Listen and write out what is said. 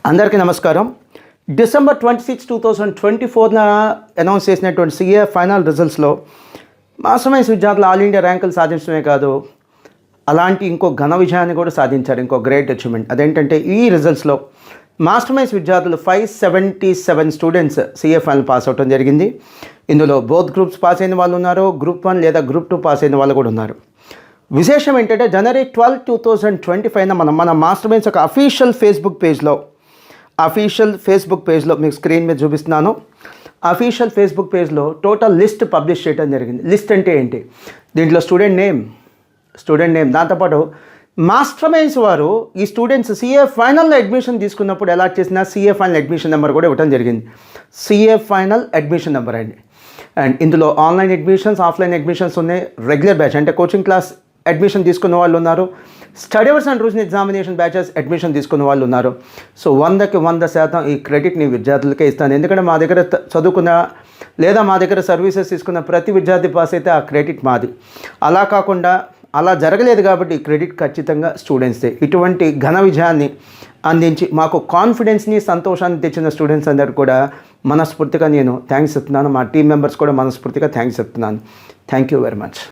అందరికీ నమస్కారం. December 26, 2024న announce చేసినటువంటి సిఏ ఫైనల్ రిజల్ట్స్లో మాస్టర్ మైండ్స్ విద్యార్థులు ఆల్ ఇండియా ర్యాంకులు సాధించడమే కాదు, అలాంటి ఇంకో ఘన విజయాన్ని కూడా సాధించారు. ఇంకో గ్రేట్ అచీవ్మెంట్ అదేంటంటే ఈ రిజల్ట్స్లో మాస్టర్ మైండ్స్ విద్యార్థులు 577 స్టూడెంట్స్ సిఏ ఫైనల్ పాస్ అవడం జరిగింది. ఇందులో బోత్ గ్రూప్స్ పాస్ అయిన వాళ్ళు ఉన్నారు, గ్రూప్ 1 లేదా గ్రూప్ 2 పాస్ అయిన వాళ్ళు కూడా ఉన్నారు. విశేషం ఏంటంటే జనవరి 12, 2025న మన మాస్టర్ మైండ్స్ ఒక అఫీషియల్ ఫేస్బుక్ పేజ్లో మీకు స్క్రీన్ మీద చూపిస్తున్నాను. అఫీషియల్ ఫేస్బుక్ పేజ్లో టోటల్ లిస్ట్ పబ్లిష్ చేయడం జరిగింది. లిస్ట్ అంటే ఏంటి? దీంట్లో స్టూడెంట్ నేమ్ దాంతోపాటు మాస్టర్ మైండ్స్ వారు ఈ స్టూడెంట్స్ సిఏ ఫైనల్లో అడ్మిషన్ తీసుకున్నప్పుడు అలాట్ చేసిన సిఏ ఫైనల్ అడ్మిషన్ నెంబర్ కూడా ఇవ్వడం జరిగింది. సిఏ ఫైనల్ అడ్మిషన్ నెంబర్ అండి. అండ్ ఇందులో ఆన్లైన్ అడ్మిషన్స్, ఆఫ్లైన్ అడ్మిషన్స్ ఉన్నాయి. రెగ్యులర్ బ్యాచ్ అంటే కోచింగ్ క్లాస్ అడ్మిషన్ తీసుకున్న వాళ్ళు ఉన్నారు. Study hours and rules examination batches admission తీసుకున్న వాళ్ళు ఉన్నారు. సో 100కి 100% ఈ క్రెడిట్ని విద్యార్థులకే ఇస్తాను. ఎందుకంటే మా దగ్గర చదువుకున్న లేదా మా దగ్గర సర్వీసెస్ తీసుకున్న ప్రతి విద్యార్థి పాస్ అయితే ఆ క్రెడిట్ మాది. అలా కాకుండా అలా జరగలేదు కాబట్టి ఈ క్రెడిట్ ఖచ్చితంగా స్టూడెంట్స్దే. ఇటువంటి ఘన విజయాన్ని అందించి మాకు కాన్ఫిడెన్స్ని, సంతోషాన్ని తెచ్చిన స్టూడెంట్స్ అందరికీ కూడా మనస్ఫూర్తిగా నేను థ్యాంక్స్ చెప్తున్నాను. మా టీం మెంబర్స్ కూడా మనస్ఫూర్తిగా థ్యాంక్స్ చెప్తున్నాను. Thank you very much.